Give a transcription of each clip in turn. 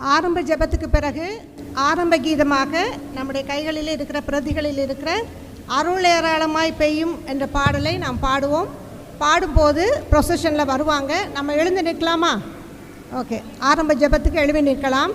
ஆரம்ப ஜெபத்துக்கு பிறகு ஆரம்ப கீதமாக நம்முடைய கைகளில் இருக்கிற பிரதிகளில் இருக்கிற அருள் ஏராளமாய் பெய்யும் என்ற பாடலை நாம் பாடுவோம். பாடும்போது ப்ரொசஷனில் வருவாங்க. நம்ம எழுந்து நிற்கலாமா? ஓகே, ஆரம்ப ஜெபத்துக்கு எழுப்பி நிற்கலாம்.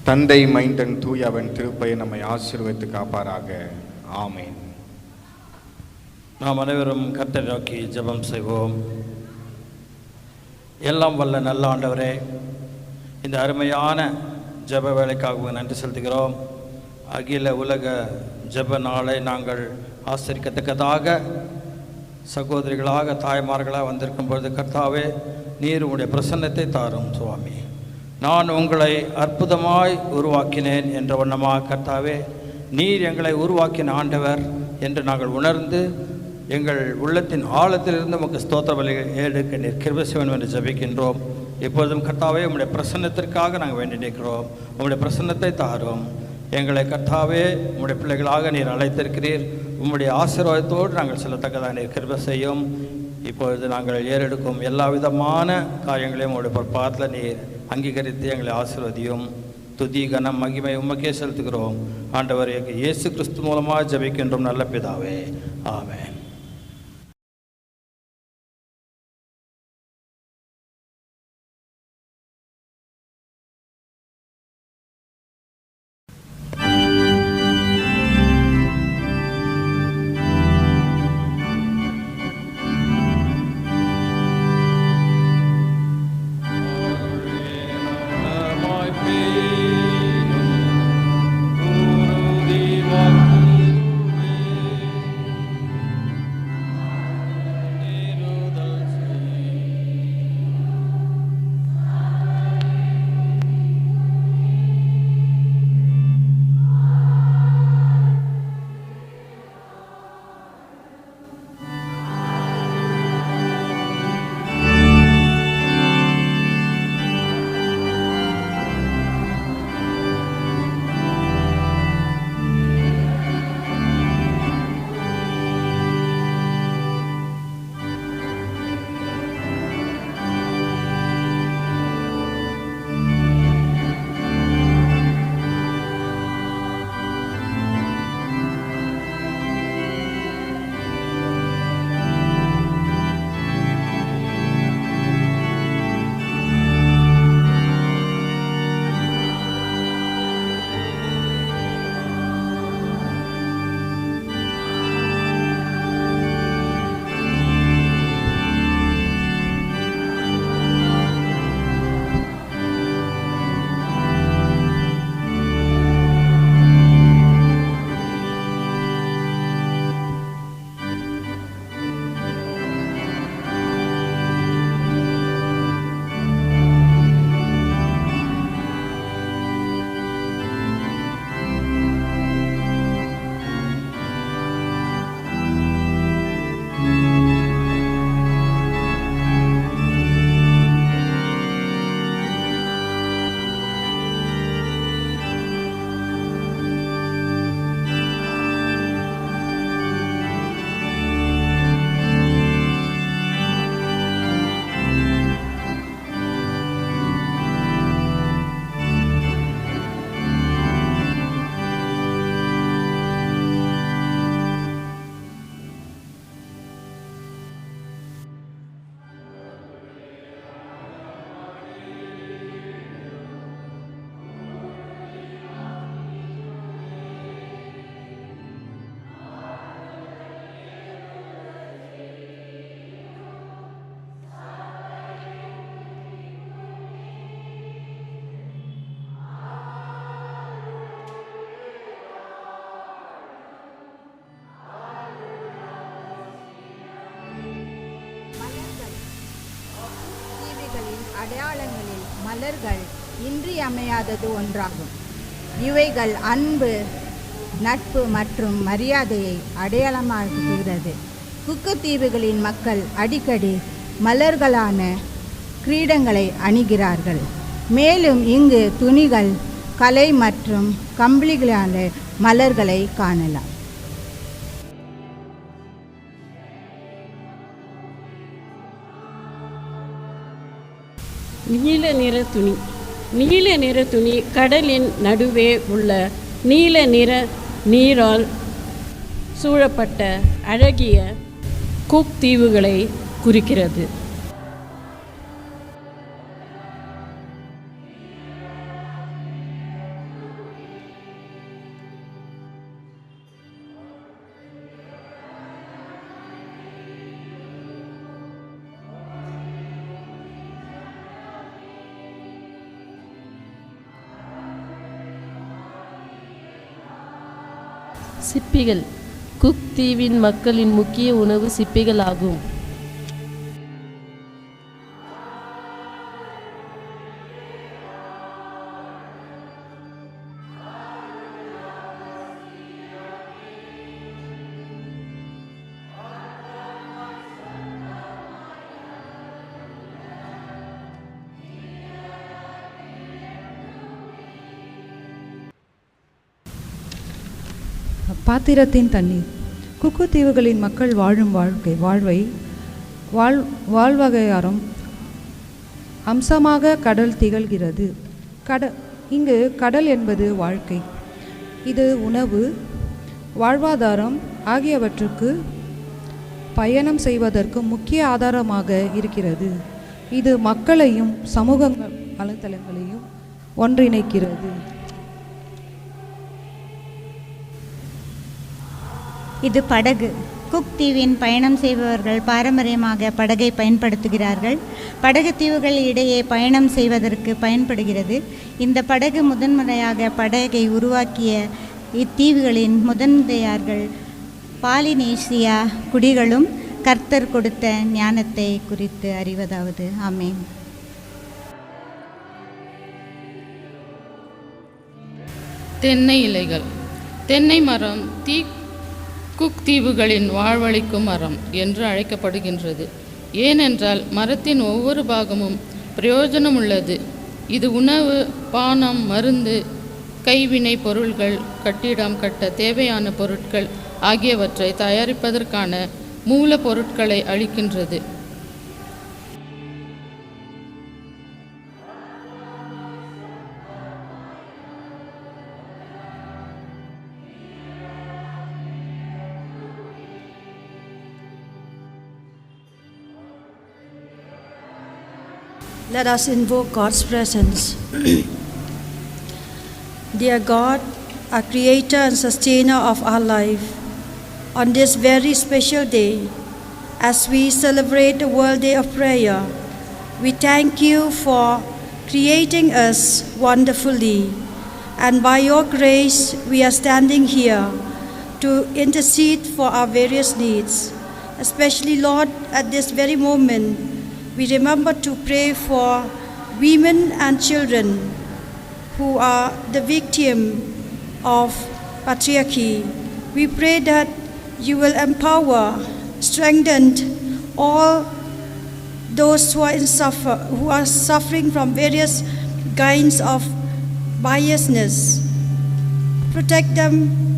தந்தை, மைந்தன், தூயவன் திருப்பெயர் நம்மை ஆசீர்வதித்து காப்பாராக. ஆமென். நாம் அனைவரும் கர்த்தரை நோக்கி ஜெபம் செய்வோம். எல்லாம் வல்ல நல்ல ஆண்டவரே, இந்த அருமையான ஜெப வேலைக்காக நன்றி செலுத்துகிறோம். அகில உலக ஜெப நாளை நாங்கள் ஆசரிக்கத்தக்கதாக சகோதரிகளாக தாய்மார்களாக வந்திருக்கும் பொழுது கர்த்தாவே, நீர் உங்களுடைய பிரசன்னத்தை தாரும் சுவாமி. நான் உங்களை அற்புதமாய் உருவாக்கினேன் என்ற வண்ணமாக கர்த்தாவே, நீர் எங்களை உருவாக்கின ஆண்டவர் என்று நாங்கள் உணர்ந்து எங்கள் உள்ளத்தின் ஆழத்திலிருந்து உமக்கு ஸ்தோத்திர பலிகள் ஏழுக்க நீர் கிருபை செய்வேன் என்று ஜெபிக்கின்றோம். இப்பொழுதும் கர்த்தாவே, உம்முடைய பிரசன்னத்திற்காக நாங்கள் வேண்டி நிற்கிறோம். உம்முடைய பிரசன்னத்தை தாரும். எங்களை கர்த்தாவே உம்முடைய பிள்ளைகளாக நீர் அழைத்திருக்கிறீர். உம்முடைய ஆசீர்வாதத்தோடு நாங்கள் செல்லத்தக்கதாக நீர் கிருபை செய்யும். இப்பொழுது நாங்கள் ஏறெடுக்கும் எல்லா விதமான காரியங்களையும் உங்களுடைய பொறுப்பாத்தில் நீர் அங்கீகரித்து எங்களை ஆசீர்வதியும். துதி கனம் மகிமை உமக்கே செலுத்துகிறோம். ஆண்டவர் இயேசு கிறிஸ்து மூலமாக ஜெபிக்கின்றோம் நல்ல பிதாவே. ஆமென். அடையாளங்களில் மலர்கள் இன்றியமையாதது ஒன்றாகும். இவைகள் அன்பு, நட்பு மற்றும் மரியாதையை அடையாளமாக்குகிறது. குக்கு தீவுகளின் மக்கள் அடிக்கடி மலர்களான கிரீடங்களை அணிகிறார்கள். மேலும் இங்கு துணிகள், கலை மற்றும் கம்பளிகளான மலர்களை காணலாம். நீல நிற துணி கடலின் நடுவே உள்ள நீல நிற நீரால் சூழப்பட்ட அழகிய குக் தீவுகளை குறிக்கிறது. சிப்பிகள் குக் தீவின் மக்களின் முக்கிய உணவு சிப்பிகள் ஆகும். பாத்திரத்தின் தண்ணீர். குக்கு தீவுகளின் மக்கள் வாழும் வாழ்வகையாரம் அம்சமாக கடல் திகழ்கிறது. இங்கு கடல் என்பது வாழ்க்கை. இது உணவு, வாழ்வாதாரம் ஆகியவற்றுக்கு பயணம் செய்வதற்கு முக்கிய ஆதாரமாக இருக்கிறது. இது மக்களையும் சமூக வலைத்தளங்களையும் ஒன்றிணைக்கிறது. இது படகு. குக் தீவின் பயணம் செய்பவர்கள் பாரம்பரியமாக படகை பயன்படுத்துகிறார்கள். படகு தீவுகள் இடையே பயணம் செய்வதற்கு பயன்படுகிறது. இந்த படகு முதன்முறையாக படகை உருவாக்கிய இத்தீவுகளின் முதன்மையார்கள் பாலினேசியா குடிகளும் கர்த்தர் கொடுத்த ஞானத்தை குறித்து அறிவதாவது. ஆமென். தென்னை இலைகள். தென்னை மரம் குக் தீவுகளின் வாழ்வளிக்கும் மரம் என்று அழைக்கப்படுகின்றது. ஏனென்றால் மரத்தின் ஒவ்வொரு பாகமும் பிரயோஜனம் உள்ளது. இது உணவு, பானம், மருந்து, கைவினை பொருள்கள், கட்டிடம் கட்ட தேவையான பொருட்கள் ஆகியவற்றை தயாரிப்பதற்கான மூல பொருட்களை அளிக்கின்றது. Let us invoke God's presence. Dear God, our creator and sustainer of our life, on this very special day, as we celebrate the World Day of Prayer, we thank you for creating us wonderfully. And by your grace, we are standing here to intercede for our various needs. Especially, Lord, at this very moment, we remember to pray for women and children who are the victim of patriarchy. We pray that you will empower, strengthen all those who are suffering from various kinds of biasness. Protect them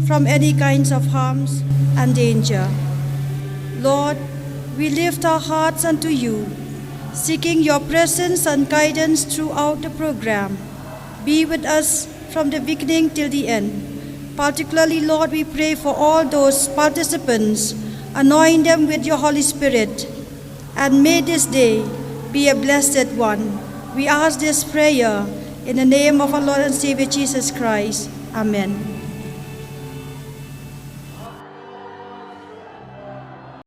from any kinds of harms and danger. Lord, we lift our hearts unto you, seeking your presence and guidance throughout the program. Be with us from the beginning till the end. Particularly, Lord, we pray for all those participants. Anoint them with your Holy Spirit. And may this day be a blessed one. We ask this prayer in the name of our Lord and Savior Jesus Christ. Amen.